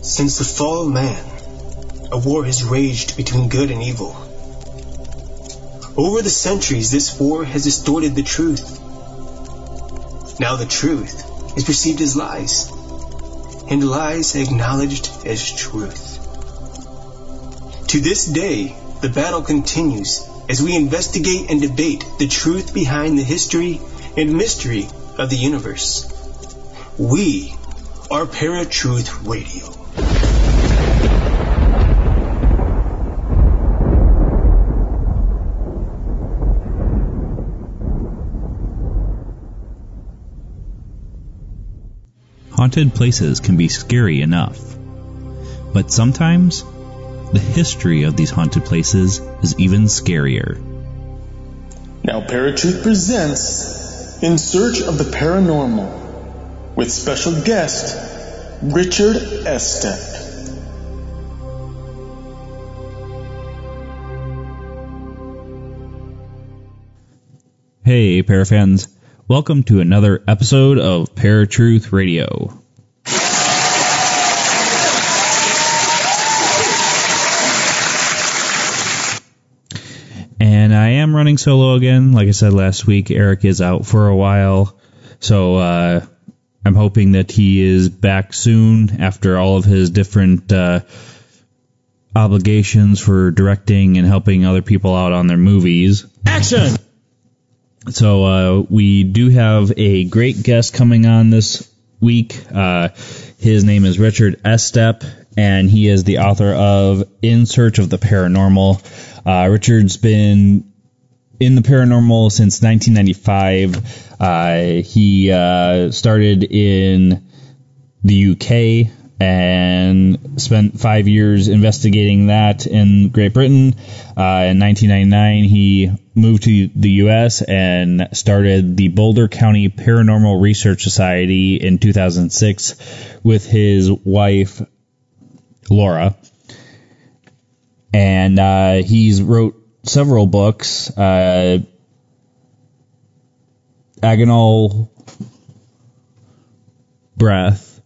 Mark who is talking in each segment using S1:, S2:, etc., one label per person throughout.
S1: Since the fall of man, a war has raged between good and evil. Over the centuries, this war has distorted the truth. Now the truth is perceived as lies, and lies acknowledged as truth. To this day, the battle continues as we investigate and debate the truth behind the history and mystery of the universe. We are Paratruth Radio.
S2: Haunted places can be scary enough, but sometimes the history of these haunted places is even scarier.
S3: Now Paratruth presents In Search of the Paranormal with special guest Richard Estep.
S2: Hey Parafans, welcome to another episode of Paratruth Radio. And I am running solo again. Like I said last week, Eric is out for a while. So I'm hoping that he is back soon after all of his different obligations for directing and helping other people out on their movies. Action! So we do have a great guest coming on this week. His name is Richard Estep, and he is the author of In Search of the Paranormal. Richard's been in the paranormal since 1995. He started in the UK and spent 5 years investigating that in Great Britain. In 1999, he moved to the U.S. and started the Boulder County Paranormal Research Society in 2006 with his wife, Laura. And he's wrote several books. Agonal Breath,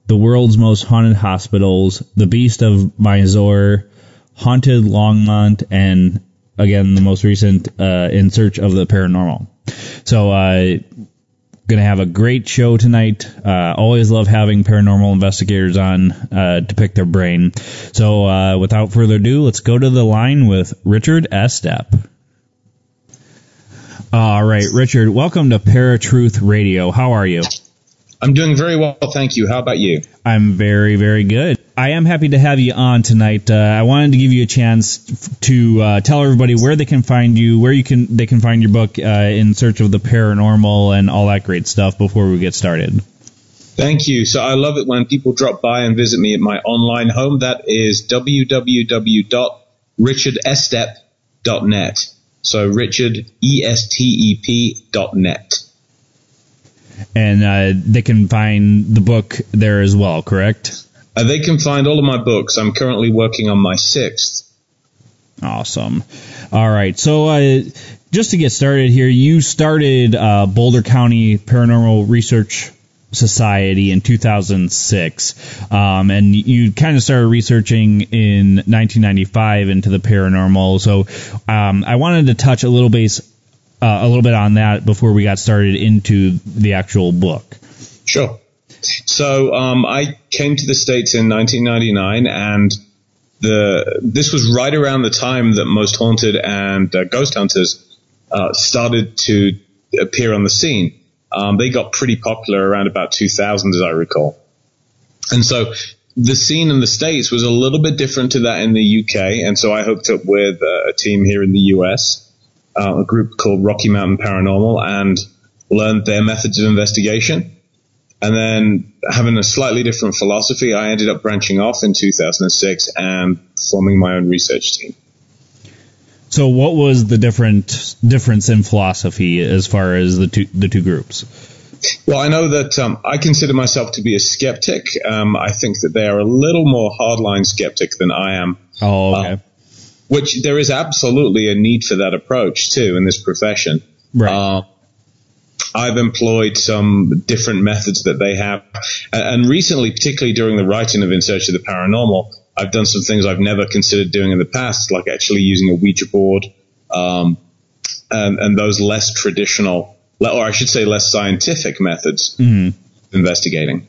S2: The World's Most Haunted Hospitals, The Beast of Mysore, Haunted Longmont, and again, the most recent, In Search of the Paranormal. So, gonna have a great show tonight. Always love having paranormal investigators on to pick their brain. So, without further ado, let's go to the line with Richard Estep. All right, Richard, welcome to Paratruth Radio. How are you?
S4: I'm doing very well, thank you. How about you?
S2: I'm very, very good. I am happy to have you on tonight. I wanted to give you a chance to tell everybody where they can find you, where they can find your book, In Search of the Paranormal, and all that great stuff before we get started.
S4: Thank you. So I love it when people drop by and visit me at my online home. That is www.richardestep.net. So Richard, ESTEP.net.
S2: And they can find the book there as well, correct?
S4: They can find all of my books. I'm currently working on my 6th.
S2: Awesome. All right. So just to get started here, you started Boulder County Paranormal Research Society in 2006, and you kind of started researching in 1995 into the paranormal. So I wanted to touch a little bit on that before we got started into the actual book.
S4: Sure. So I came to the States in 1999, and this was right around the time that Most Haunted and Ghost Hunters started to appear on the scene. They got pretty popular around about 2000, as I recall. And so the scene in the States was a little bit different to that in the UK, and so I hooked up with a team here in the US, a group called Rocky Mountain Paranormal, and learned their methods of investigation. And then, having a slightly different philosophy, I ended up branching off in 2006 and forming my own research team.
S2: So what was the difference in philosophy as far as the two groups?
S4: Well, I know that I consider myself to be a skeptic. I think that they are a little more hardline skeptic than I am.
S2: Oh, okay.
S4: Which there is absolutely a need for that approach, too, in this profession.
S2: Right.
S4: I've employed some different methods that they have. And recently, particularly during the writing of In Search of the Paranormal, I've done some things I've never considered doing in the past, like actually using a Ouija board, and those less traditional, or I should say less scientific methods of investigating.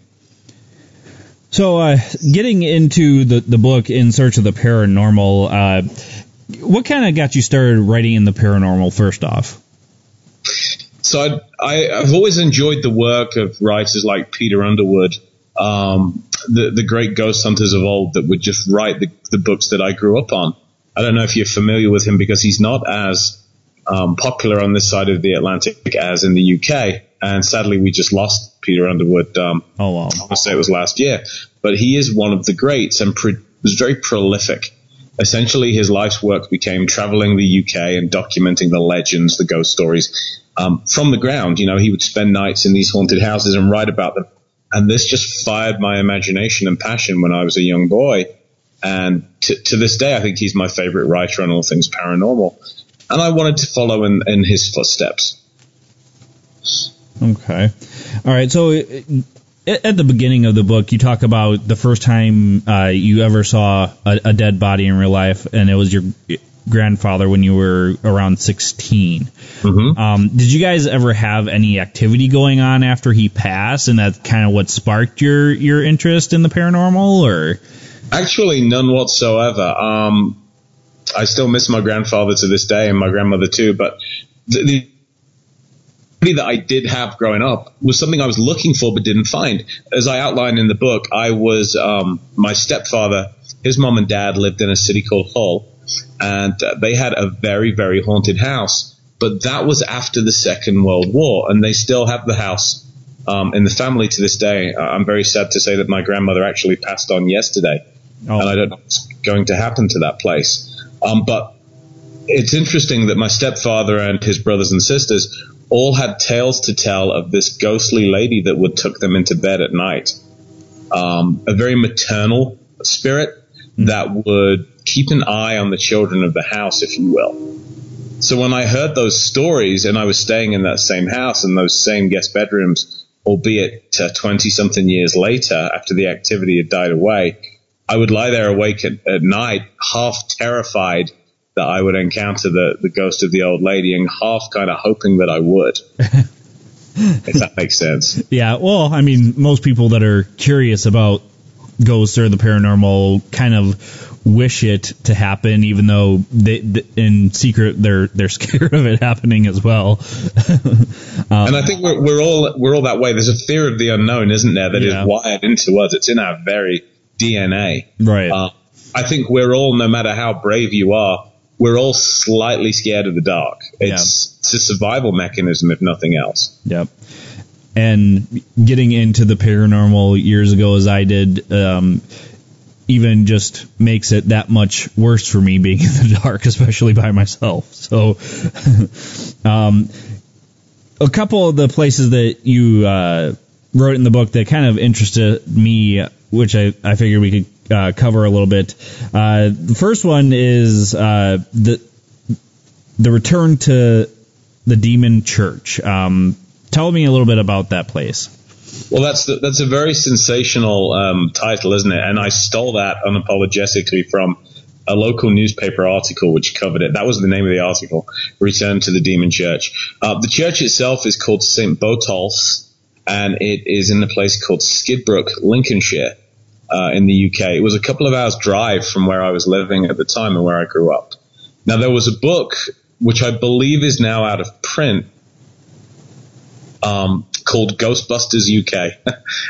S2: So getting into the book In Search of the Paranormal, what kind of got you started writing in the paranormal first off?
S4: So I've always enjoyed the work of writers like Peter Underwood, the great ghost hunters of old that would just write the books that I grew up on. I don't know if you're familiar with him because he's not as popular on this side of the Atlantic as in the UK. And sadly, we just lost Peter Underwood.
S2: Oh, wow.
S4: I want to say it was last year. But he is one of the greats and was very prolific. Essentially, his life's work became traveling the UK and documenting the legends, the ghost stories from the ground. You know, he would spend nights in these haunted houses and write about them. And this just fired my imagination and passion when I was a young boy. And to this day, I think he's my favorite writer on all things paranormal. And I wanted to follow in his footsteps.
S2: Okay. All right. So at the beginning of the book, you talk about the first time you ever saw a dead body in real life, and it was your grandfather when you were around 16.
S4: Mm-hmm.
S2: Did you guys ever have any activity going on after he passed, and that's kind of what sparked your interest in the paranormal, or? Actually,
S4: none whatsoever. I still miss my grandfather to this day, and my grandmother too, but the that I did have growing up was something I was looking for but didn't find. As I outlined in the book, I was my stepfather, his mom and dad lived in a city called Hull, and they had a very, very haunted house. But that was after the Second World War, and they still have the house in the family to this day. I'm very sad to say that my grandmother actually passed on yesterday, and I don't know what's going to happen to that place. But it's interesting that my stepfather and his brothers and sisters all had tales to tell of this ghostly lady that would tuck them into bed at night. A very maternal spirit that would keep an eye on the children of the house, if you will. So when I heard those stories, and I was staying in that same house in those same guest bedrooms, albeit 20-something years later, after the activity had died away, I would lie there awake at night, half terrified that I would encounter the ghost of the old lady, and half kind of hoping that I would, if that makes sense.
S2: Yeah, well, I mean, most people that are curious about ghosts or the paranormal kind of wish it to happen, even though they in secret they're scared of it happening as well.
S4: And I think we're all that way. There's a fear of the unknown, isn't there? That is wired into us. It's in our very DNA.
S2: Right.
S4: I think we're all, no matter how brave you are, we're all slightly scared of the dark. It's a survival mechanism, if nothing else.
S2: Yep. And getting into the paranormal years ago, as I did, even just makes it that much worse for me being in the dark, especially by myself. So, a couple of the places that you wrote in the book that kind of interested me, which I figured we could cover a little bit. The first one is the return to the Demon Church. Tell me a little bit about that place.
S4: Well, that's a very sensational title, isn't it? And I stole that unapologetically from a local newspaper article which covered it. That was the name of the article, Return to the Demon Church. The church itself is called St. Botolph's, and it is in a place called Skidbrook, Lincolnshire, in the UK. It was a couple of hours drive from where I was living at the time and where I grew up. Now, there was a book, which I believe is now out of print, called Ghostbusters UK,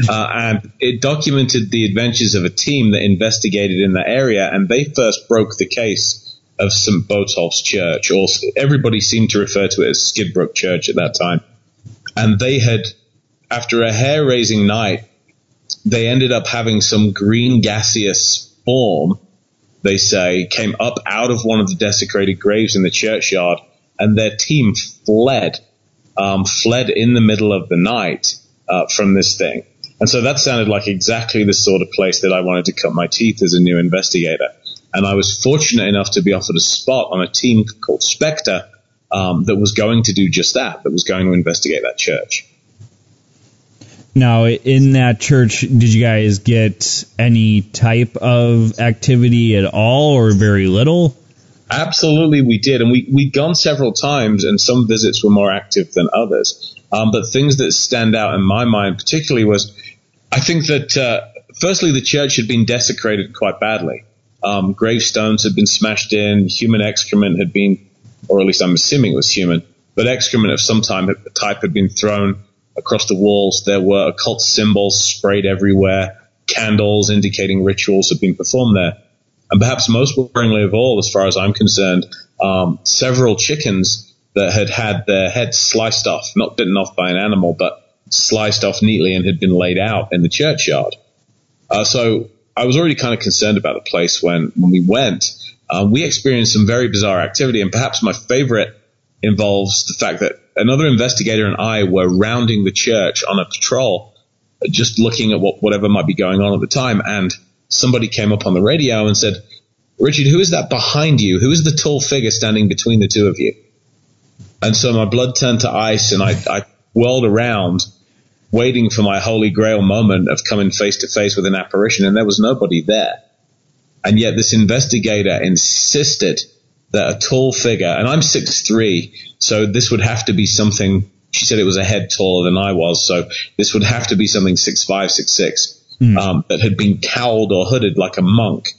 S4: and it documented the adventures of a team that investigated in that area, and they first broke the case of St. Botolph's Church, or everybody seemed to refer to it as Skidbrook Church at that time. And they had, after a hair-raising night, they ended up having some green gaseous form, they say, came up out of one of the desecrated graves in the churchyard, and their team fled in the middle of the night from this thing. And so that sounded like exactly the sort of place that I wanted to cut my teeth as a new investigator. And I was fortunate enough to be offered a spot on a team called Spectre, that was going to do just that was going to investigate that church.
S2: Now, in that church, did you guys get any type of activity at all, or very little?
S4: Absolutely, we did. And we'd gone several times, and some visits were more active than others. But things that stand out in my mind particularly was, I think that, firstly, the church had been desecrated quite badly. Gravestones had been smashed in, human excrement had been, or at least I'm assuming it was human, but excrement of some type had been thrown across the walls. There were occult symbols sprayed everywhere. Candles indicating rituals had been performed there. And perhaps most worryingly of all, as far as I'm concerned, several chickens that had their heads sliced off, not bitten off by an animal, but sliced off neatly and had been laid out in the churchyard. So I was already kind of concerned about the place when we went. We experienced some very bizarre activity, and perhaps my favorite involves the fact that another investigator and I were rounding the church on a patrol, just looking at whatever might be going on at the time, and somebody came up on the radio and said, "Richard, who is that behind you? Who is the tall figure standing between the two of you?" And so my blood turned to ice, and I whirled around, waiting for my holy grail moment of coming face to face with an apparition, and there was nobody there. And yet this investigator insisted that a tall figure, and I'm 6'3", so this would have to be something, she said it was a head taller than I was, so this would have to be something 6'5", 6'6", that had been cowled or hooded like a monk,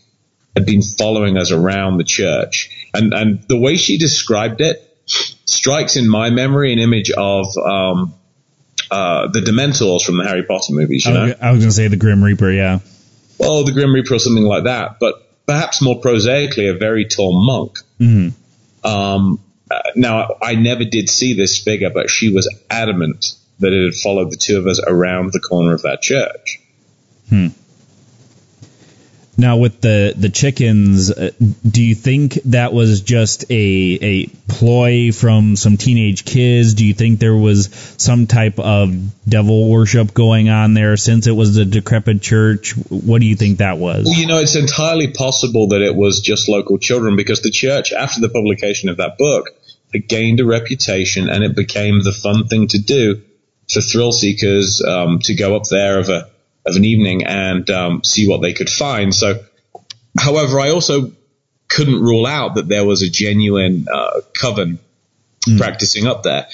S4: had been following us around the church. And the way she described it strikes in my memory an image of the Dementors from the Harry Potter movies, you know?
S2: I was going to say the Grim Reaper, yeah.
S4: Well, the Grim Reaper or something like that, but perhaps more prosaically, a very tall monk. Mm-hmm. Now, I never did see this figure, but she was adamant that it had followed the two of us around the corner of that church.
S2: Now, with the chickens, do you think that was just a ploy from some teenage kids? Do you think there was some type of devil worship going on there since it was a decrepit church? What do you think that was?
S4: Well, you know, it's entirely possible that it was just local children, because the church, after the publication of that book, had gained a reputation, and it became the fun thing to do for thrill seekers to go up there of an evening and see what they could find. So, however, I also couldn't rule out that there was a genuine coven practicing up there.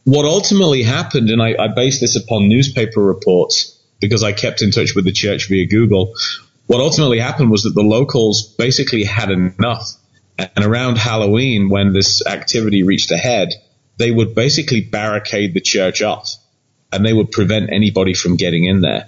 S4: What ultimately happened, and I based this upon newspaper reports because I kept in touch with the church via Google, what ultimately happened was that the locals basically had enough. And around Halloween, when this activity reached a head, they would basically barricade the church off, and they would prevent anybody from getting in there.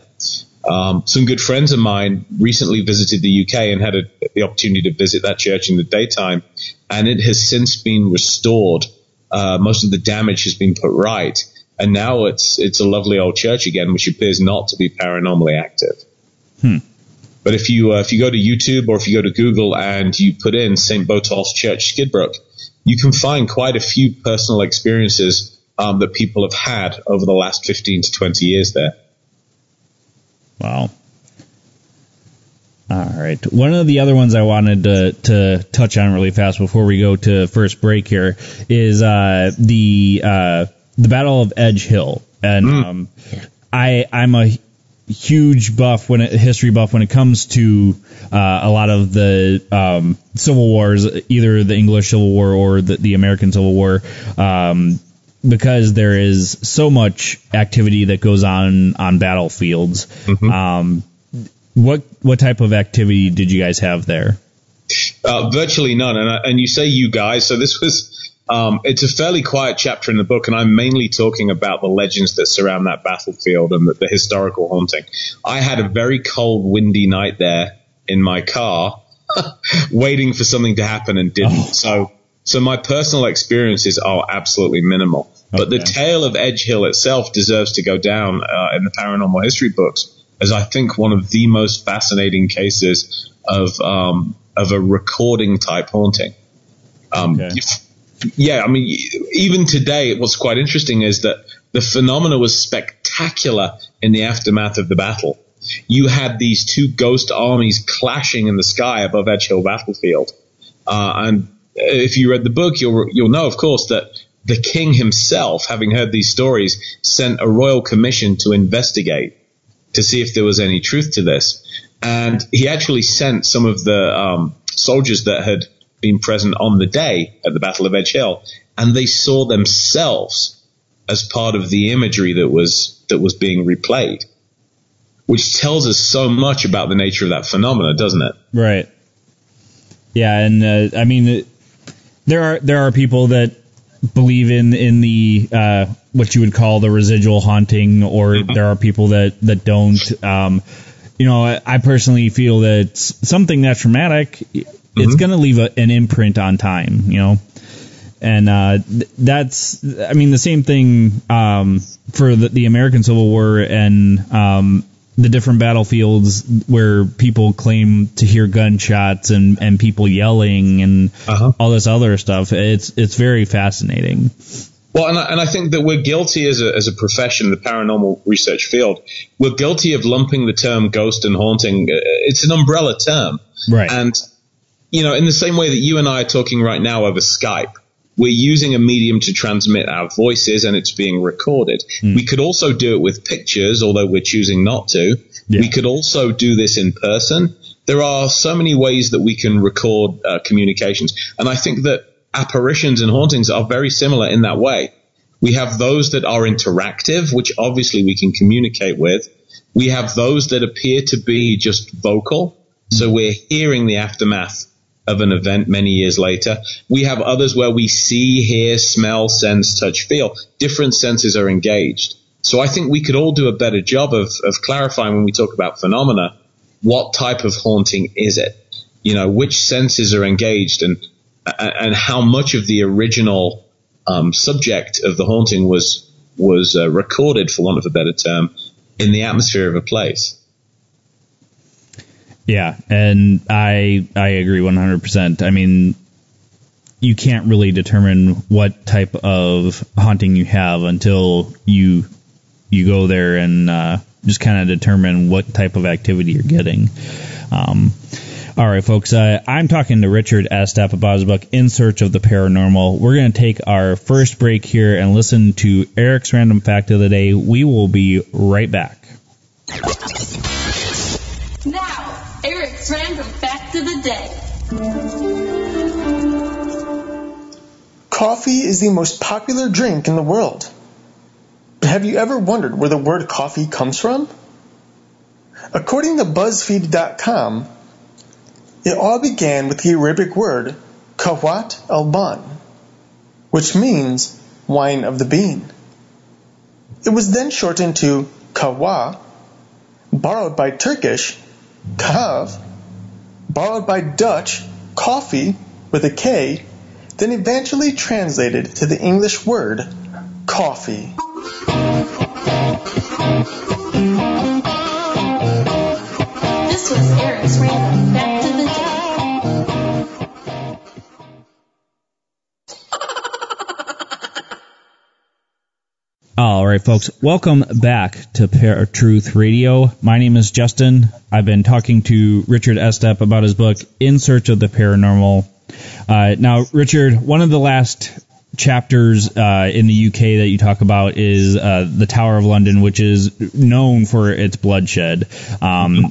S4: Some good friends of mine recently visited the UK and had the opportunity to visit that church in the daytime, and it has since been restored. Most of the damage has been put right, and now it's a lovely old church again, which appears not to be paranormally active. But if you go to YouTube or if you go to Google and you put in St. Botolph's Church, Skidbrook, you can find quite a few personal experiences that people have had over the last 15 to 20 years there.
S2: Wow. All right. One of the other ones I wanted to touch on really fast before we go to first break here is the Battle of Edge Hill. And I'm a huge history buff when it comes to a lot of the civil wars, either the English Civil War or the American Civil War, because there is so much activity that goes on battlefields. What type of activity did you guys have there?
S4: Virtually none. And you say you guys, so this was it's a fairly quiet chapter in the book, and I'm mainly talking about the legends that surround that battlefield and the historical haunting. I had a very cold, windy night there in my car, waiting for something to happen and didn't. So my personal experiences are absolutely minimal. But the tale of Edge Hill itself deserves to go down in the paranormal history books as I think one of the most fascinating cases of a recording type haunting. Yeah, I mean, even today, what's quite interesting is that the phenomena was spectacular in the aftermath of the battle. You had these two ghost armies clashing in the sky above Edge Hill battlefield. And if you read the book, you'll know, of course, that the king himself, having heard these stories, sent a royal commission to investigate to see if there was any truth to this. And he actually sent some of the soldiers that had been present on the day at the Battle of Edge Hill, and they saw themselves as part of the imagery that was being replayed, which tells us so much about the nature of that phenomena, doesn't it?
S2: Right. Yeah, and I mean, there are people that believe in the what you would call the residual haunting, or there are people that don't. I personally feel that something that traumatic, it's going to leave an imprint on time, and that's, I mean, the same thing for the American Civil War and the different battlefields where people claim to hear gunshots and people yelling and all this other stuff. It's very fascinating.
S4: Well, and I think that we're guilty as a profession, the paranormal research field, we're guilty of lumping the term ghost and haunting. It's an umbrella term.
S2: Right.
S4: And, in the same way that you and I are talking right now over Skype, we're using a medium to transmit our voices, and it's being recorded. We could also do it with pictures, although we're choosing not to. Yeah. We could also do this in person. There are so many ways that we can record communications. And I think that apparitions and hauntings are very similar in that way. We have those that are interactive, which obviously we can communicate with. We have those that appear to be just vocal. So we're hearing the aftermath of an event many years later. We have others where we see, hear, smell, sense, touch, feel. Different senses are engaged. So I think we could all do a better job of clarifying when we talk about phenomena, what type of haunting is it? Which senses are engaged, and how much of the original subject of the haunting was recorded, for want of a better term, in the atmosphere of a place.
S2: Yeah, and I agree 100%. I mean, you can't really determine what type of haunting you have until you go there and just kind of determine what type of activity you're getting. All right, folks, I'm talking to Richard Estep about his book, In Search of the Paranormal. We're going to take our first break here and listen to Eric's Random Fact of the Day. We will be right back.
S5: Now, Eric's Random Fact of the Day.
S3: Coffee is the most popular drink in the world. But have you ever wondered where the word coffee comes from? According to BuzzFeed.com, it all began with the Arabic word Kawat al-Ban, which means wine of the bean. It was then shortened to Kawa, borrowed by Turkish Kahav, borrowed by Dutch coffee with a K, then eventually translated to the English word coffee.
S5: This was Eric's Random Fact of the Day.
S2: All right, folks, welcome back to Paratruth Radio. My name is Justin. I've been talking to Richard Estep about his book, In Search of the Paranormal. Now, Richard, one of the last chapters in the UK that you talk about is the Tower of London, which is known for its bloodshed. So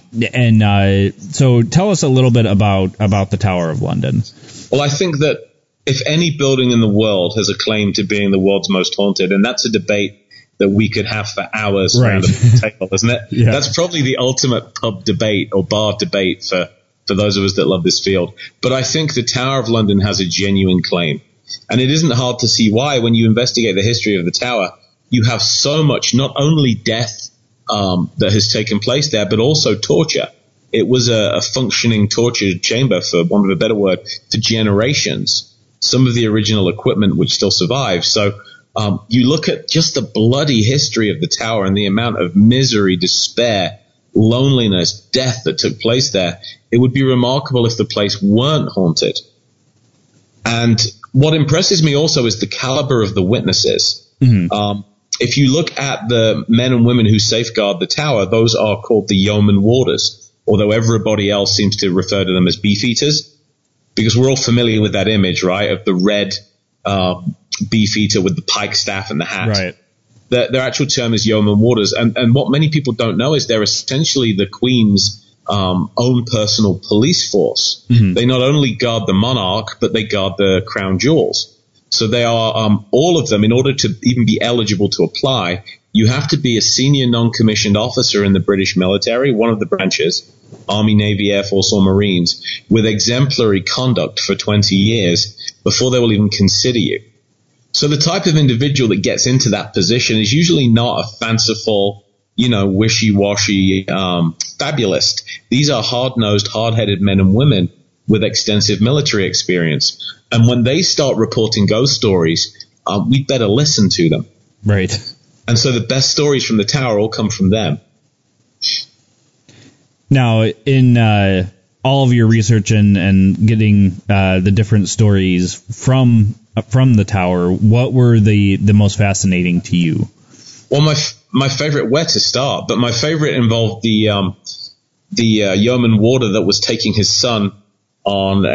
S2: tell us a little bit about the Tower of London.
S4: Well, I think that if any building in the world has a claim to being the world's most haunted, and that's a debate that we could have for hours around a table, isn't it?
S2: Yeah.
S4: That's probably the ultimate pub debate or bar debate for those of us that love this field. But I think the Tower of London has a genuine claim. And it isn't hard to see why. When you investigate the history of the tower, you have so much, not only death that has taken place there, but also torture. It was a functioning torture chamber, for want of a better word, for generations. Some of the original equipment which still survives. So you look at just the bloody history of the tower and the amount of misery, despair, loneliness, death that took place there. It would be remarkable if the place weren't haunted. And what impresses me also is the caliber of the witnesses. Mm-hmm. If you look at the men and women who safeguard the tower, those are called the yeoman warders, although everybody else seems to refer to them as beefeaters. because we're all familiar with that image, right, of the red beefeater with the pike staff and the hat.
S2: Right.
S4: Their actual term is yeoman warders, and what many people don't know is they're essentially the Queen's own personal police force. Mm-hmm. They not only guard the monarch, but they guard the crown jewels. So they are all of them. In order to even be eligible to apply, you have to be a senior non-commissioned officer in the British military, one of the branches, Army, Navy, Air Force, or Marines, with exemplary conduct for 20 years before they will even consider you. So the type of individual that gets into that position is usually not a fanciful, wishy-washy fabulist. These are hard-nosed, hard-headed men and women with extensive military experience. And when they start reporting ghost stories, we'd better listen to them.
S2: Right.
S4: And so the best stories from the tower all come from them.
S2: Now, in all of your research and getting the different stories from the tower, what were the most fascinating to you?
S4: Well, my favorite, where to start, but my favorite involved the yeoman warder that was taking his son on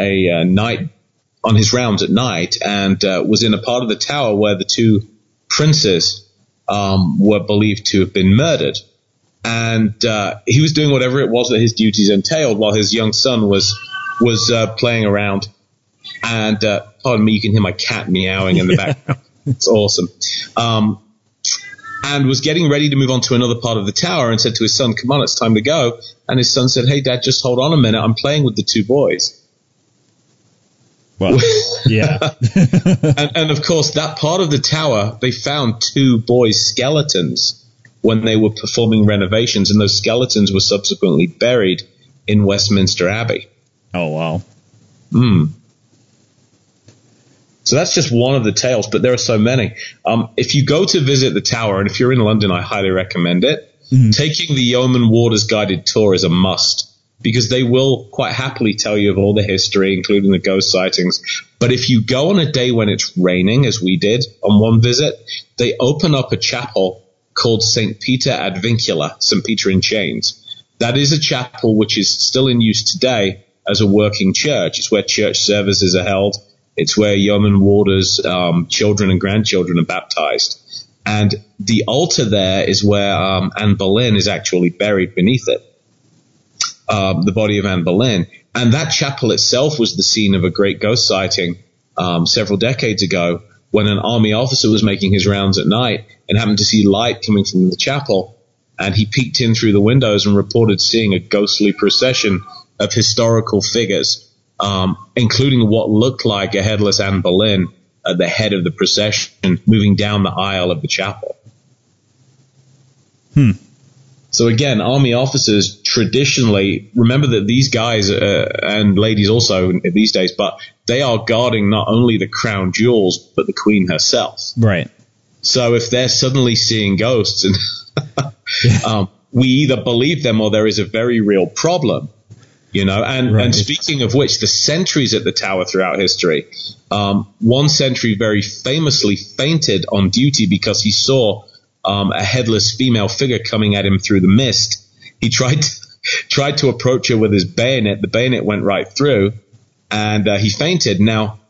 S4: on his rounds at night, and was in a part of the tower where the two princes were believed to have been murdered. And he was doing whatever it was that his duties entailed while his young son was playing around. And pardon me, you can hear my cat meowing in the background. It's awesome. And was getting ready to move on to another part of the tower and said to his son, "Come on, it's time to go." And his son said, "Hey, Dad, just hold on a minute. I'm playing with the two boys."
S2: Well, yeah.
S4: and of course, that part of the tower, they found two boys' skeletons when they were performing renovations, and those skeletons were subsequently buried in Westminster Abbey.
S2: Oh, wow.
S4: So that's just one of the tales, but there are so many. If you go to visit the tower, and if you're in London, I highly recommend it. Mm-hmm. Taking the Yeoman Warders guided tour is a must, because they will quite happily tell you of all the history, including the ghost sightings. But if you go on a day when it's raining, as we did on one visit, they open up a chapel called St. Peter ad Vincula, St. Peter in Chains. That is a chapel which is still in use today as a working church. It's where church services are held. It's where yeoman warders, children and grandchildren are baptized. And the altar there is where Anne Boleyn is actually buried beneath it, the body of Anne Boleyn. And that chapel itself was the scene of a great ghost sighting several decades ago, when an army officer was making his rounds at night and happened to see light coming from the chapel. And he peeked in through the windows and reported seeing a ghostly procession of historical figures, including what looked like a headless Anne Boleyn at the head of the procession moving down the aisle of the chapel. So again, army officers traditionally, remember that these guys and ladies also these days, but they are guarding not only the crown jewels, but the Queen herself.
S2: Right.
S4: So if they're suddenly seeing ghosts, and we either believe them or there is a very real problem. And speaking of which, the sentries at the tower throughout history, one sentry very famously fainted on duty because he saw a headless female figure coming at him through the mist. He tried to approach her with his bayonet. The bayonet went right through, and he fainted. Now,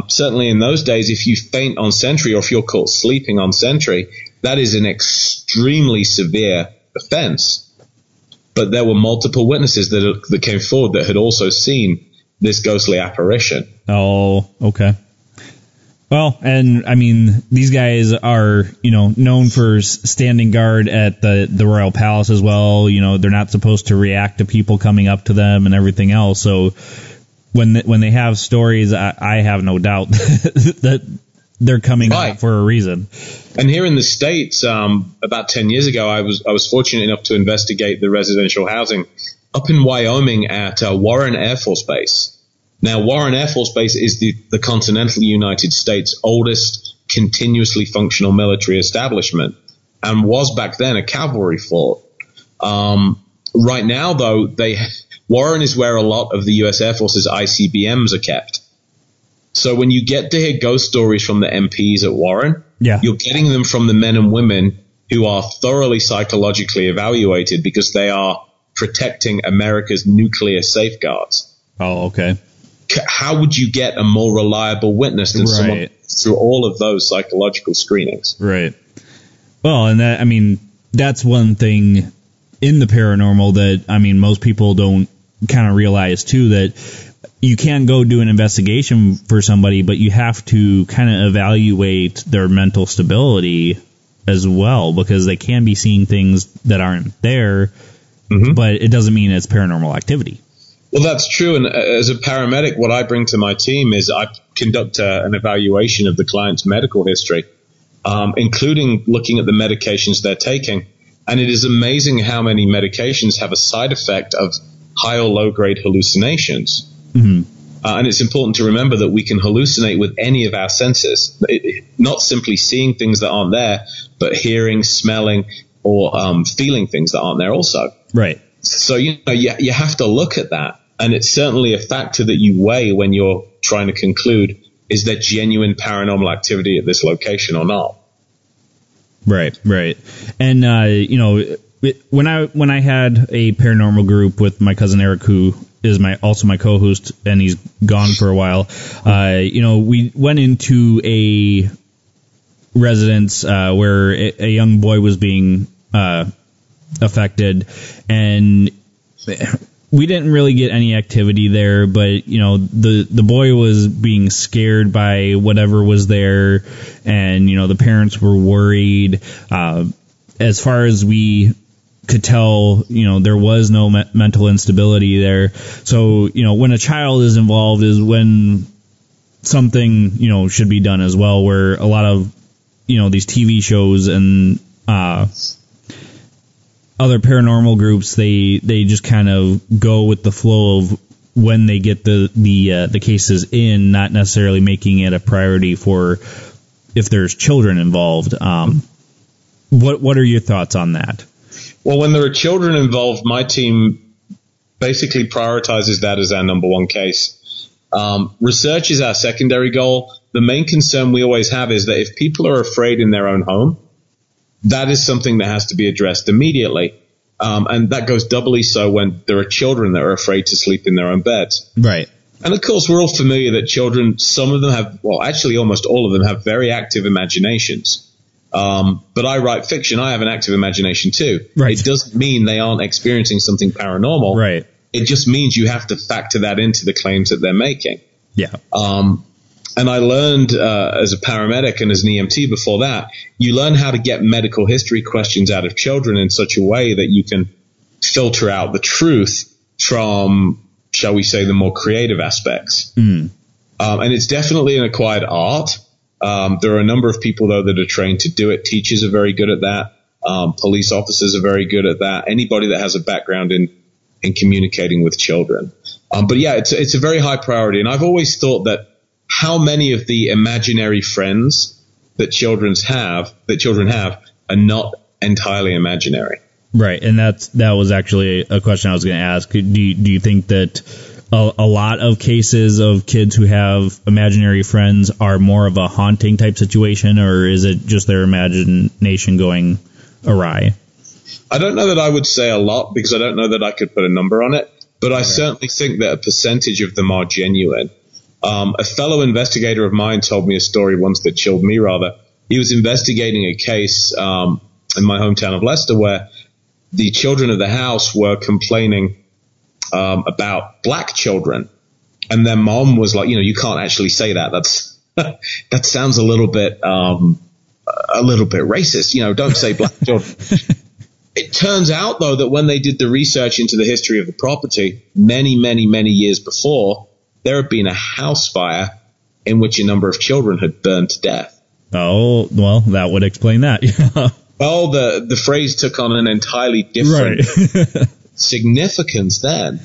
S4: certainly in those days, if you faint on sentry, or if you're caught sleeping on sentry, that is an extremely severe offense. But there were multiple witnesses that came forward that had also seen this ghostly apparition.
S2: Oh, okay. Well, and I mean, these guys are, known for standing guard at the Royal Palace as well. They're not supposed to react to people coming up to them and everything else. So when they have stories, I have no doubt that they're coming out for a reason.
S4: And here in the States, about 10 years ago, I was fortunate enough to investigate the residential housing up in Wyoming at Warren Air Force Base. Now, Warren Air Force Base is the continental United States' oldest continuously functional military establishment, and was back then a cavalry fort. Right now, though, Warren is where a lot of the U.S. Air Force's ICBMs are kept. So when you get to hear ghost stories from the MPs at Warren, you're getting them from the men and women who are thoroughly psychologically evaluated because they are protecting America's nuclear safeguards.
S2: Oh, okay.
S4: how would you get a more reliable witness than someone through all of those psychological screenings?
S2: Right. Well, and that, I mean, that's one thing in the paranormal that, I mean, most people don't kind of realize too, that you can't go do an investigation for somebody, but you have to kind of evaluate their mental stability as well, because they can be seeing things that aren't there, but it doesn't mean it's paranormal activity.
S4: Well, that's true. And as a paramedic, what I bring to my team is I conduct an evaluation of the client's medical history, including looking at the medications they're taking. And it is amazing how many medications have a side effect of high or low grade hallucinations. And it's important to remember that we can hallucinate with any of our senses, not simply seeing things that aren't there, but hearing, smelling, or feeling things that aren't there also.
S2: Right.
S4: So, you have to look at that. And it's certainly a factor that you weigh when you're trying to conclude, is there genuine paranormal activity at this location or not? Right.
S2: And, when I had a paranormal group with my cousin Eric, who is also my co-host, and he's gone for a while, we went into a residence where a young boy was being affected, and we didn't really get any activity there, but the boy was being scared by whatever was there, and the parents were worried. As far as we could tell, there was no mental instability there. So when a child is involved is when something should be done as well, where a lot of these TV shows and other paranormal groups, they just kind of go with the flow of when they get the cases in, not necessarily making it a priority for if there's children involved. What are your thoughts on that?
S4: Well, when there are children involved, my team basically prioritizes that as our number one case. Research is our secondary goal. The main concern we always have is that if people are afraid in their own home, that is something that has to be addressed immediately. And that goes doubly so when there are children that are afraid to sleep in their own beds.
S2: Right.
S4: And of course, we're all familiar that children, some of them have, well, actually almost all of them have very active imaginations. But I write fiction. I have an active imagination too.
S2: Right.
S4: It doesn't mean they aren't experiencing something paranormal.
S2: Right.
S4: It just means you have to factor that into the claims that they're making.
S2: Yeah.
S4: And I learned as a paramedic and as an EMT before that, you learn how to get medical history questions out of children in such a way that you can filter out the truth from, shall we say, the more creative aspects. And it's definitely an acquired art. There are a number of people, though, that are trained to do it. Teachers are very good at that. Police officers are very good at that. Anybody that has a background in communicating with children. But yeah, it's a very high priority. And I've always thought that how many of the imaginary friends that children have are not entirely imaginary.
S2: Right. And that was actually a question I was going to ask. Do you think that a lot of cases of kids who have imaginary friends are more of a haunting type situation, or is it just their imagination going awry?
S4: I don't know that I would say a lot, because I don't know that I could put a number on it, but I certainly think that a percentage of them are genuine. A fellow investigator of mine told me a story once that chilled me rather. He was investigating a case in my hometown of Leicester where the children of the house were complaining about black children, and their mom was like, you can't actually say that. That sounds a little bit racist. Don't say black children. It turns out, though, that when they did the research into the history of the property many, many, many years before, there had been a house fire in which a number of children had burned to death.
S2: Oh, well, that would explain that.
S4: Well, the phrase took on an entirely different significance then.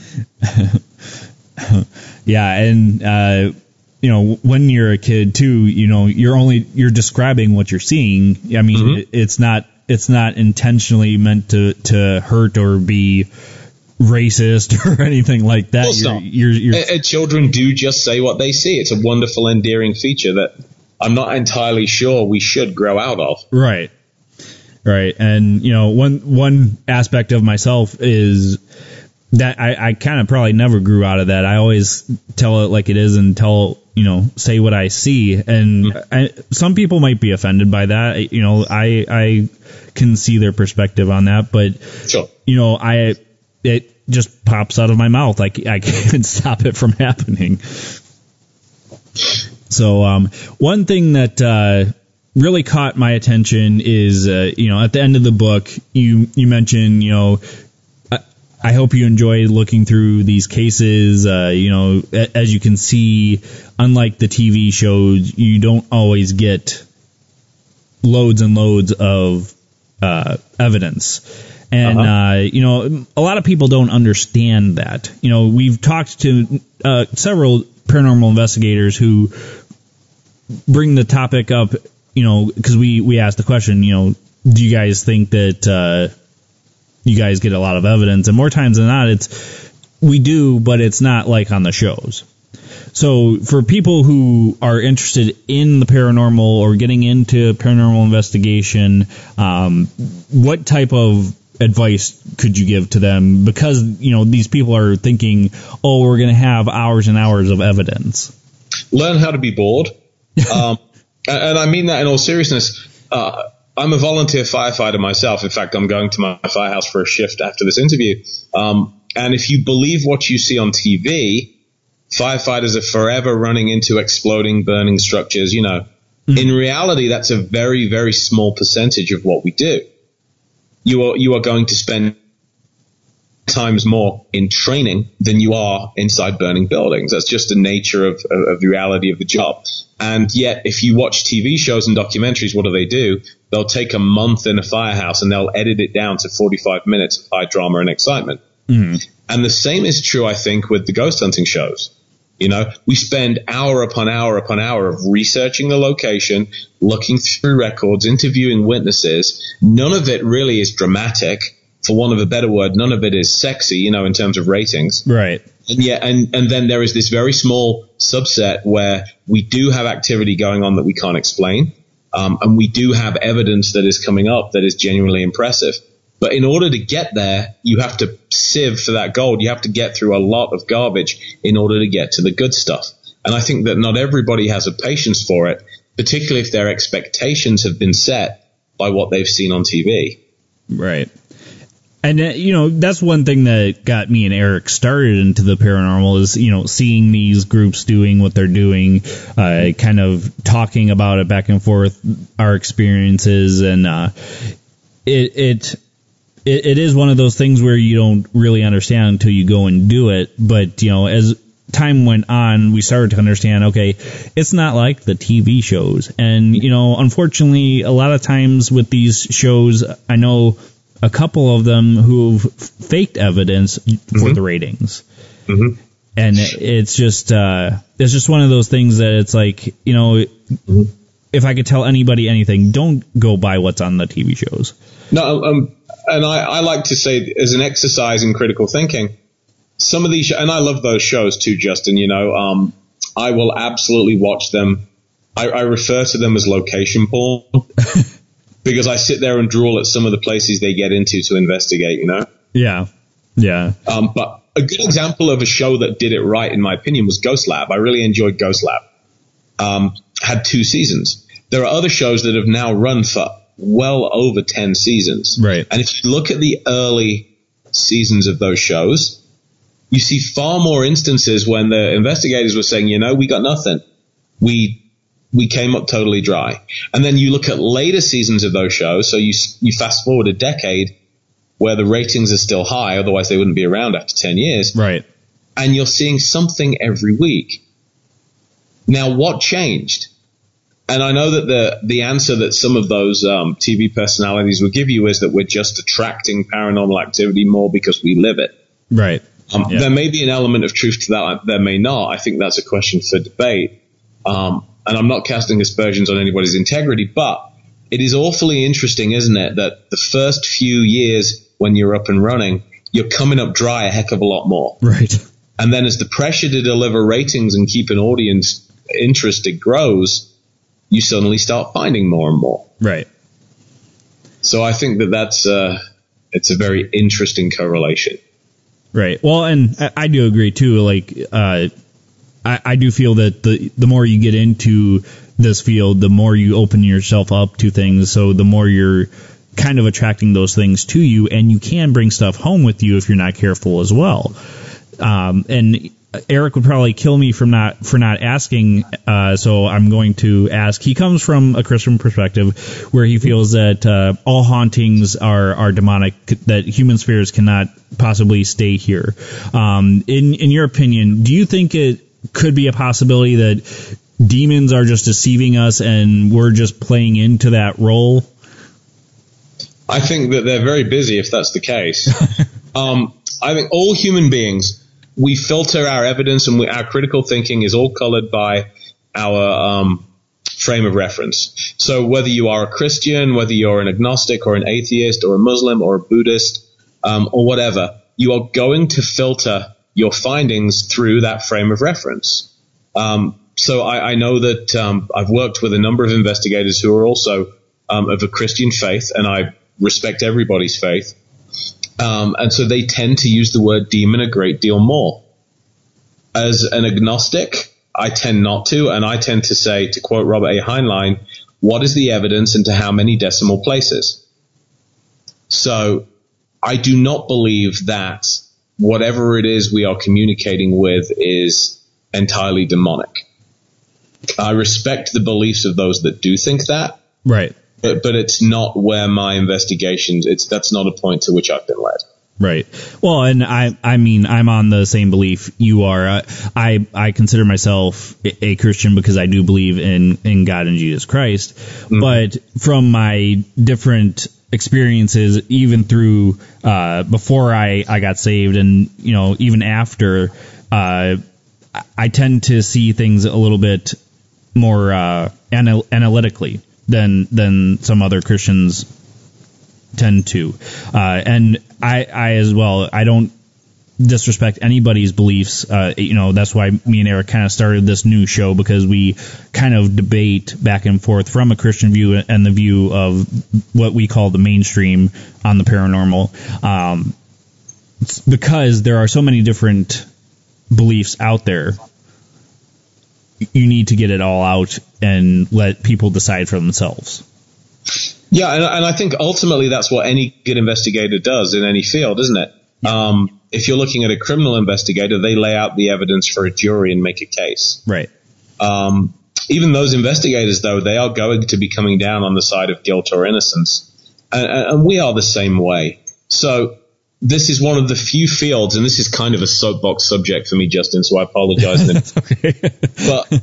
S2: Yeah, and when you're a kid too, you're describing what you're seeing. I mean, it's not intentionally meant to hurt or be racist or anything like that.
S4: Children do just say what they see. It's a wonderful, endearing feature that I'm not entirely sure we should grow out of.
S2: Right. And one aspect of myself is that I kind of probably never grew out of that. I always tell it like it is and say what I see. And some people might be offended by that. I can see their perspective on that, but
S4: sure.
S2: It just pops out of my mouth. I can't stop it from happening. So, one thing that, really caught my attention is, at the end of the book, you mentioned, I hope you enjoy looking through these cases. As you can see, unlike the TV shows, you don't always get loads and loads of evidence. And, a lot of people don't understand that. We've talked to several paranormal investigators who bring the topic up, because we asked the question, do you guys think that you guys get a lot of evidence? And more times than not, we do, but it's not like on the shows. So for people who are interested in the paranormal or getting into paranormal investigation, what type of advice could you give to them? Because, these people are thinking, we're going to have hours and hours of evidence.
S4: Learn how to be bored. And I mean that in all seriousness. I'm a volunteer firefighter myself. In fact, I'm going to my firehouse for a shift after this interview. And if you believe what you see on TV, firefighters are forever running into exploding, burning structures. In reality, that's a very, very small percentage of what we do. You are going to spend times more in training than you are inside burning buildings. That's just the nature of the reality of the job. And yet, if you watch TV shows and documentaries, what do? They'll take a month in a firehouse and they'll edit it down to 45 minutes of high drama and excitement. Mm. And the same is true, I think, with the ghost hunting shows. We spend hour upon hour upon hour of researching the location, looking through records, interviewing witnesses. None of it really is dramatic. For want of a better word, none of it is sexy, in terms of ratings.
S2: Right.
S4: And then there is this very small subset where we do have activity going on that we can't explain. And we do have evidence that is coming up that is genuinely impressive. But in order to get there, you have to sieve for that gold. You have to get through a lot of garbage in order to get to the good stuff. And I think that not everybody has a patience for it, particularly if their expectations have been set by what they've seen on TV.
S2: Right. And, that's one thing that got me and Eric started into the paranormal is, seeing these groups doing what they're doing, kind of talking about it back and forth, our experiences. And it is one of those things where you don't really understand until you go and do it. But, as time went on, we started to understand, okay, it's not like the TV shows. And, unfortunately, a lot of times with these shows, I know a couple of them who've faked evidence for the ratings. Mm-hmm. And it's just one of those things that it's like, if I could tell anybody anything, don't go by what's on the TV shows.
S4: No, and I like to say, as an exercise in critical thinking, some of these, and I love those shows too, Justin, I will absolutely watch them. I refer to them as location porn. Because I sit there and drool at some of the places they get into to investigate,
S2: Yeah.
S4: But a good example of a show that did it right, in my opinion, was Ghost Lab. I really enjoyed Ghost Lab. Had 2 seasons. There are other shows that have now run for well over 10 seasons.
S2: Right.
S4: And if you look at the early seasons of those shows, you see far more instances when the investigators were saying, we got nothing. We came up totally dry. And then you look at later seasons of those shows, so you fast forward a decade where the ratings are still high, otherwise they wouldn't be around after 10 years.
S2: Right.
S4: And you're seeing something every week. Now, what changed? And I know that the answer that some of those TV personalities will give you is that we're just attracting paranormal activity more because we live it.
S2: Right.
S4: There may be an element of truth to that. There may not. I think that's a question for debate. And I'm not casting aspersions on anybody's integrity, but it is awfully interesting, isn't it, that the first few years when you're up and running, you're coming up dry a heck of a lot more.
S2: Right.
S4: And then as the pressure to deliver ratings and keep an audience interested grows, you suddenly start finding more and more.
S2: Right.
S4: So I think that it's a very interesting correlation.
S2: Right. Well, and I do agree too. Like, I do feel that the more you get into this field, the more you open yourself up to things. So the more you're kind of attracting those things to you, and you can bring stuff home with you if you're not careful as well. And Eric would probably kill me for not asking, so I'm going to ask. He comes from a Christian perspective where he feels that all hauntings are demonic, that human spirits cannot possibly stay here. In your opinion, do you think it could be a possibility that demons are just deceiving us and we're just playing into that role?
S4: I think that they're very busy if that's the case. I think all human beings, we filter our evidence, and our critical thinking is all colored by our frame of reference. So whether you are a Christian, whether you're an agnostic or an atheist or a Muslim or a Buddhist or whatever, you are going to filter your findings through that frame of reference. So I know that I've worked with a number of investigators who are also of a Christian faith, and I respect everybody's faith. And so they tend to use the word demon a great deal more. As an agnostic, I tend not to, and I tend to say, to quote Robert A. Heinlein, what is the evidence and to how many decimal places? So I do not believe that whatever it is we are communicating with is entirely demonic. I respect the beliefs of those that do think that. Right. But it's not where my investigations, that's not a point to which I've been led.
S2: Right. Well, and I mean, I'm on the same belief you are. I consider myself a Christian because I do believe in God and Jesus Christ. Mm-hmm. But from my different experiences, even through before I got saved, and even after, I tend to see things a little bit more analytically than some other Christians tend to. And I as well, I don't disrespect anybody's beliefs. That's why me and Eric kind of started this new show, because we kind of debate back and forth from a Christian view and the view of what we call the mainstream on the paranormal. Because there are so many different beliefs out there, you need to get it all out and let people decide for themselves.
S4: Yeah, and I think ultimately that's what any good investigator does in any field, isn't it? Yeah. If you're looking at a criminal investigator, they lay out the evidence for a jury and make a case.
S2: Right.
S4: Even those investigators, though, they are going to be coming down on the side of guilt or innocence. And we are the same way. So this is one of the few fields, and this is kind of a soapbox subject for me, Justin, so I apologize.
S2: That's okay.
S4: But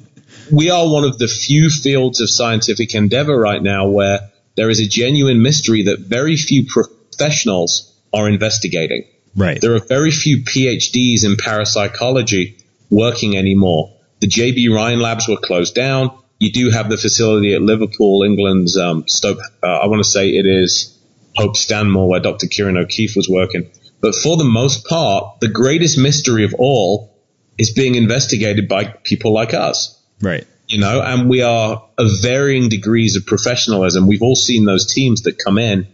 S4: we are one of the few fields of scientific endeavor right now where there is a genuine mystery that very few professionals are investigating.
S2: Right.
S4: There are very few PhDs in parapsychology working anymore. The J.B. Ryan labs were closed down. You do have the facility at Liverpool, England's Stoke. I want to say it is Hope Stanmore, where Dr. Kieran O'Keefe was working. But for the most part, the greatest mystery of all is being investigated by people like us.
S2: Right.
S4: And we are of varying degrees of professionalism. We've all seen those teams that come in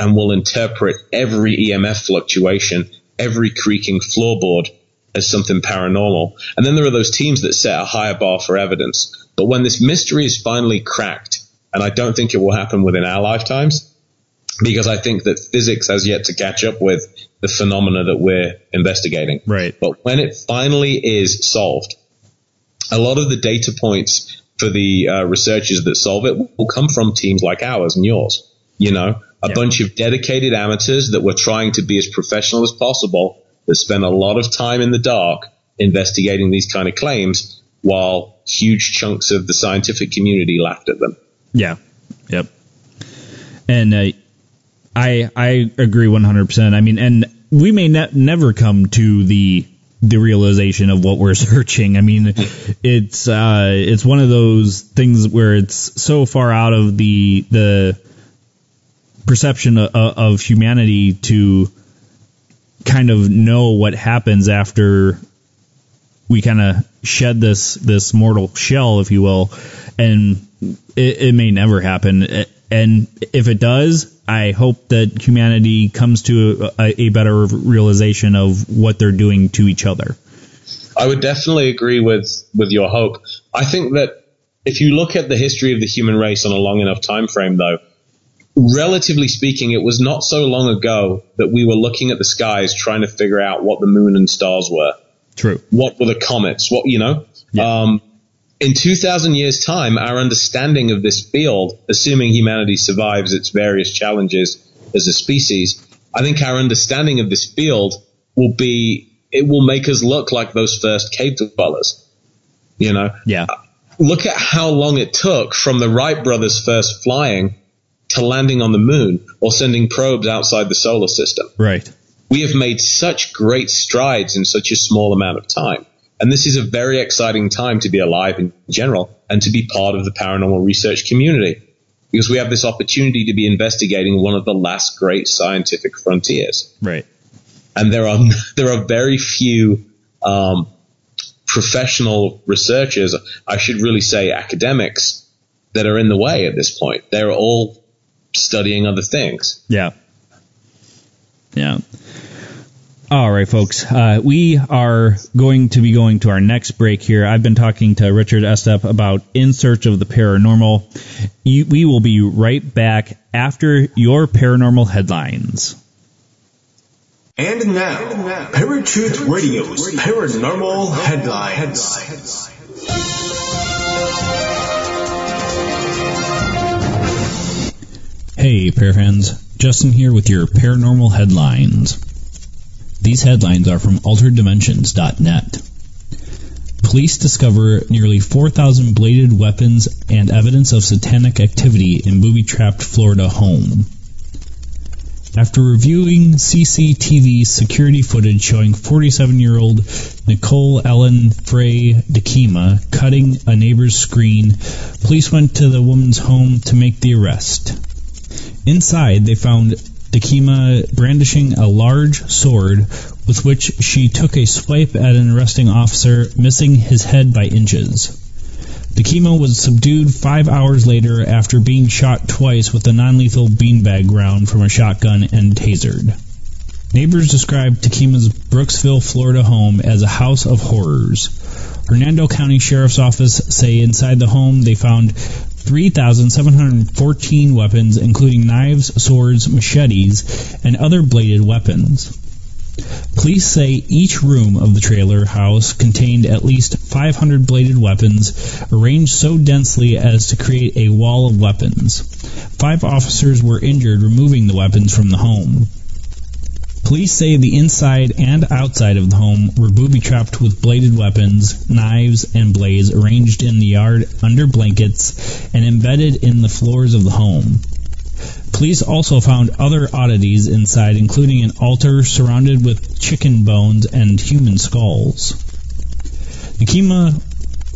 S4: and will interpret every EMF fluctuation, every creaking floorboard as something paranormal. And then there are those teams that set a higher bar for evidence. But when this mystery is finally cracked, and I don't think it will happen within our lifetimes, because I think that physics has yet to catch up with the phenomena that we're investigating.
S2: Right.
S4: But when it finally is solved, a lot of the data points for the researchers that solve it will come from teams like ours and yours. A bunch of dedicated amateurs that were trying to be as professional as possible, that spend a lot of time in the dark investigating these kind of claims, while huge chunks of the scientific community laughed at them.
S2: Yeah. Yep. And I agree 100%. I mean, and we may never come to the realization of what we're searching. I mean, it's one of those things where it's so far out of the perception of humanity to kind of know what happens after we kind of shed this mortal shell, if you will, and it may never happen. And if it does, I hope that humanity comes to a better realization of what they're doing to each other.
S4: I would definitely agree with your hope. I think that if you look at the history of the human race on a long enough time frame, though, relatively speaking, it was not so long ago that we were looking at the skies trying to figure out what the moon and stars were.
S2: True.
S4: What were the comets? What, Yeah. In 2,000 years' time, our understanding of this field, assuming humanity survives its various challenges as a species, I think our understanding of this field will make us look like those first cave dwellers.
S2: Yeah.
S4: Look at how long it took from the Wright brothers first flying to landing on the moon or sending probes outside the solar system.
S2: Right.
S4: We have made such great strides in such a small amount of time. And this is a very exciting time to be alive in general and to be part of the paranormal research community, because we have this opportunity to be investigating one of the last great scientific frontiers.
S2: Right.
S4: And there are very few professional researchers, I should really say academics, that are in the way at this point. They're all studying other things.
S2: Yeah. Yeah. All right, folks. We are going to be going to our next break here. I've been talking to Richard Estep about In Search of the Paranormal. We will be right back after your paranormal headlines.
S1: And now, Paratruth Radio's Paranormal Headlines.
S2: Hey, Parafans. Justin here with your paranormal headlines. These headlines are from altereddimensions.net. Police discover nearly 4,000 bladed weapons and evidence of satanic activity in booby-trapped Florida home. After reviewing CCTV security footage showing 47-year-old Nicole Ellen Frey Dakima cutting a neighbor's screen, police went to the woman's home to make the arrest. Inside, they found Dakima brandishing a large sword with which she took a swipe at an arresting officer, missing his head by inches. Dakima was subdued 5 hours later after being shot twice with a non-lethal beanbag round from a shotgun and tasered. Neighbors described Dakima's Brooksville, Florida home as a house of horrors. Hernando County Sheriff's Office say inside the home they found 3,714 weapons, including knives, swords, machetes, and other bladed weapons. Police say each room of the trailer house contained at least 500 bladed weapons, arranged so densely as to create a wall of weapons. 5 officers were injured removing the weapons from the home. Police say the inside and outside of the home were booby-trapped with bladed weapons, knives, and blades arranged in the yard under blankets and embedded in the floors of the home. Police also found other oddities inside, including an altar surrounded with chicken bones and human skulls. Dakima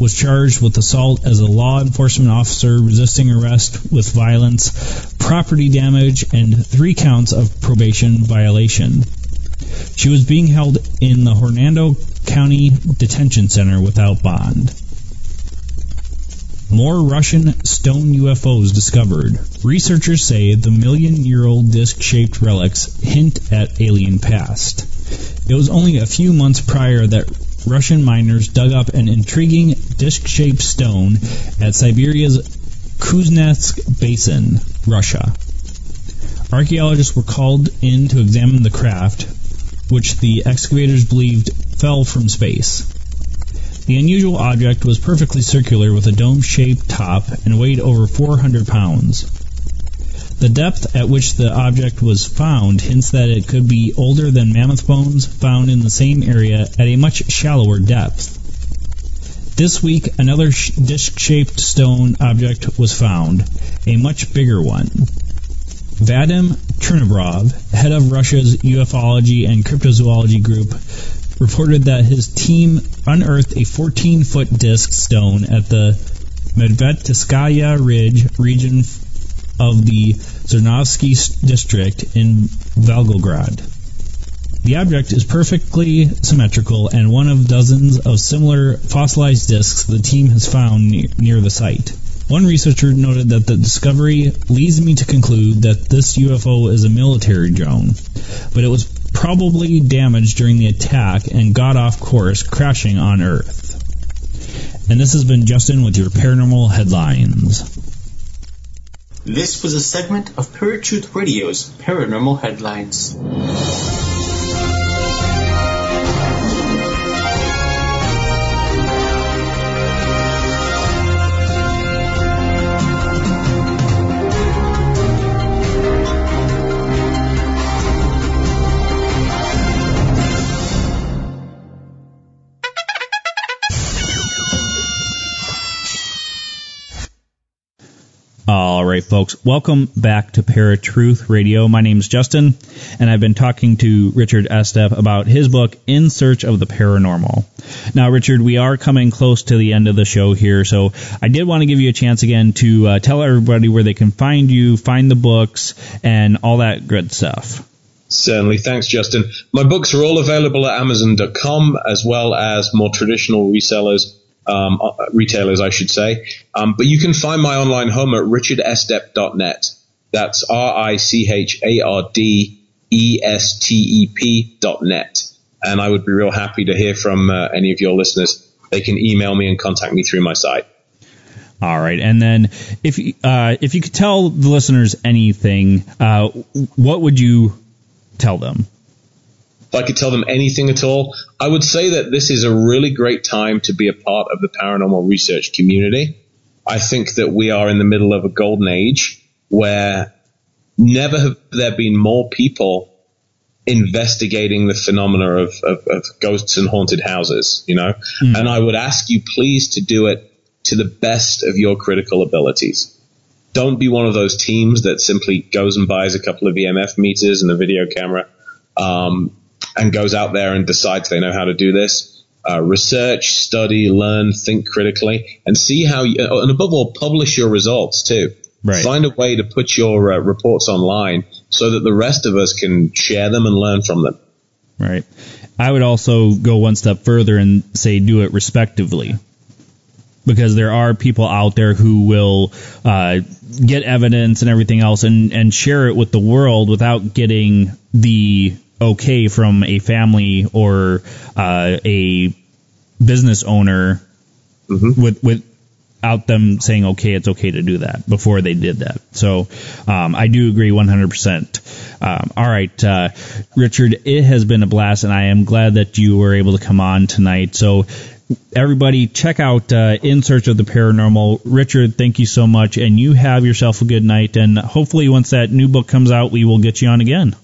S2: was charged with assault as a law enforcement officer resisting arrest with violence, property damage, and 3 counts of probation violation. She was being held in the Hernando County Detention Center without bond. More Russian stone UFOs discovered. Researchers say the million-year-old disc-shaped relics hint at alien past. It was only a few months prior that Russian miners dug up an intriguing disc-shaped stone at Siberia's Kuznetsk Basin, Russia. Archaeologists were called in to examine the craft, which the excavators believed fell from space. The unusual object was perfectly circular with a dome-shaped top and weighed over 400 pounds. The depth at which the object was found hints that it could be older than mammoth bones found in the same area at a much shallower depth. This week, another disc-shaped stone object was found, a much bigger one. Vadim Chernobrov, head of Russia's ufology and cryptozoology group, reported that his team unearthed a 14-foot disc stone at the Medvedskaya Ridge region of the Zernovsky district in Volgograd. The object is perfectly symmetrical and one of dozens of similar fossilized discs the team has found near the site. One researcher noted that the discovery leads me to conclude that this UFO is a military drone, but it was probably damaged during the attack and got off course, crashing on Earth. And this has been Justin with your Paranormal Headlines.
S1: This was a segment of Paratruth Radio's Paranormal Headlines.
S2: All right, folks, welcome back to Paratruth Radio. My name's Justin, and I've been talking to Richard Estep about his book, In Search of the Paranormal. Now, Richard, we are coming close to the end of the show here, so I did want to give you a chance again to tell everybody where they can find you, find the books, and all that good stuff.
S4: Certainly. Thanks, Justin. My books are all available at Amazon.com, as well as more traditional retailers, I should say. But you can find my online home at richardestep.net. That's RICHARDESTEP.net. And I would be real happy to hear from any of your listeners. They can email me and contact me through my site.
S2: All right. And then if you could tell the listeners anything, what would you tell them?
S4: If I could tell them anything at all, I would say that this is a really great time to be a part of the paranormal research community. I think that we are in the middle of a golden age where never have there been more people investigating the phenomena of ghosts and haunted houses, you know? Mm. And I would ask you please to do it to the best of your critical abilities. Don't be one of those teams that simply goes and buys a couple of EMF meters and a video camera, and goes out there and decides they know how to do this. Research, study, learn, think critically, and see how you, and above all, publish your results too. Right. Find a way to put your reports online so that the rest of us can share them and learn from them.
S2: Right. I would also go one step further and say do it respectively. Because there are people out there who will get evidence and everything else and share it with the world without getting the okay from a family or a business owner, without them saying, okay, it's okay to do that before they did that. So I do agree 100%. All right, Richard, it has been a blast, and I am glad that you were able to come on tonight. So everybody, check out In Search of the Paranormal. Richard, thank you so much, and you have yourself a good night, and hopefully once that new book comes out, we will get you on again.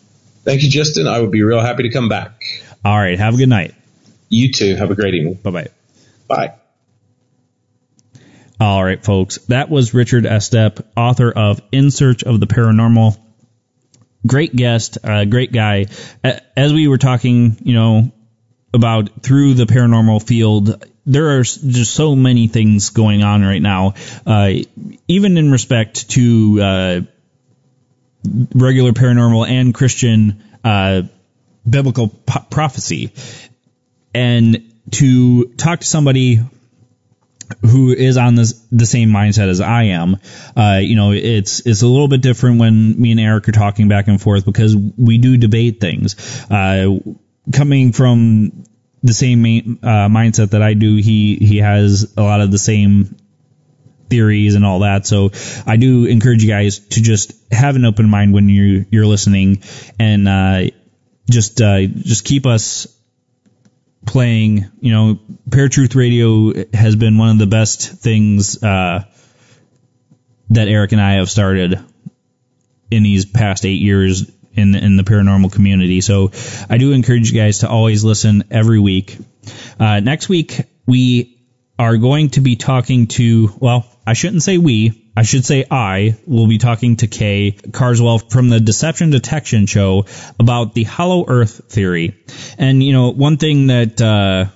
S4: Thank you, Justin. I would be real happy to come back.
S2: All right. Have a good night.
S4: You too. Have a great evening.
S2: Bye-bye.
S4: Bye.
S2: All right, folks. That was Richard Estep, author of In Search of the Paranormal. Great guest, great guy. As we were talking, about through the paranormal field, there are just so many things going on right now, even in respect to regular paranormal and Christian biblical prophecy. And to talk to somebody who is on the same mindset as I am, it's a little bit different when me and Eric are talking back and forth because we do debate things. Coming from the same mindset that I do, he has a lot of the same theories and all that. So I do encourage you guys to just have an open mind when you're listening, and just keep us playing. Paratruth Radio has been one of the best things that Eric and I have started in these past 8 years in the paranormal community. So I do encourage you guys to always listen every week. Next week, we are going to be talking to, well, I shouldn't say we, I should say I will be talking to Kay Carswell from the Deception Detection Show about the Hollow Earth theory. And, one thing that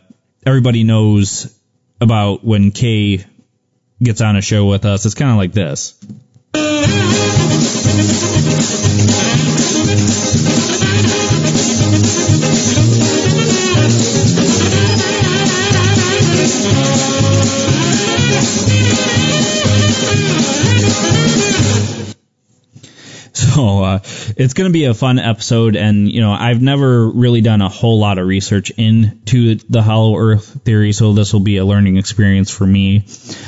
S2: everybody knows about when Kay gets on a show with us, it's kind of like this. it's going to be a fun episode, and I've never really done a whole lot of research into the Hollow Earth theory, so this will be a learning experience for me.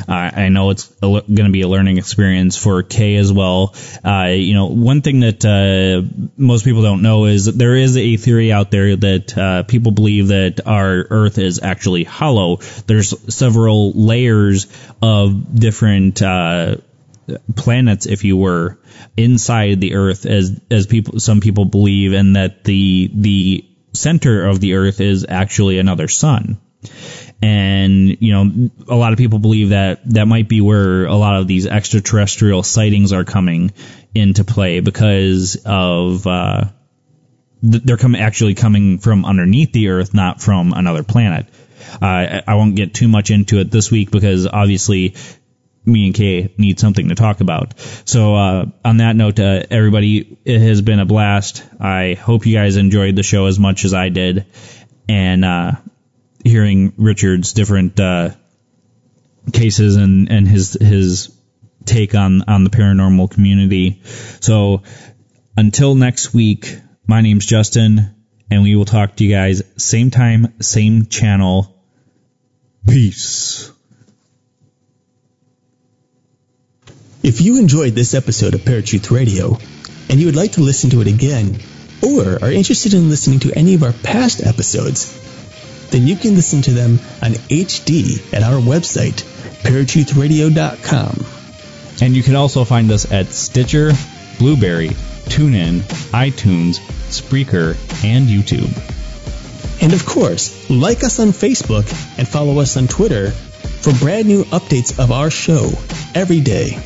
S2: I know it's going to be a learning experience for Kay as well. One thing that most people don't know is that there is a theory out there that people believe that our Earth is actually hollow. There's several layers of different planets, if you were, inside the Earth, as some people believe, and that the center of the Earth is actually another sun. And a lot of people believe that might be where a lot of these extraterrestrial sightings are coming into play, because of they're actually coming from underneath the Earth, not from another planet. I won't get too much into it this week because obviously me and Kay need something to talk about. So on that note, everybody, it has been a blast. I hope you guys enjoyed the show as much as I did. And hearing Richard's different cases and his take on the paranormal community. So until next week, my name's Justin, and we will talk to you guys same time, same channel. Peace.
S3: If you enjoyed this episode of Paratruth Radio, and you would like to listen to it again, or are interested in listening to any of our past episodes, then you can listen to them on HD at our website, paratruthradio.com.
S2: And you can also find us at Stitcher, Blueberry, TuneIn, iTunes, Spreaker, and YouTube.
S3: And of course, like us on Facebook and follow us on Twitter for brand new updates of our show every day.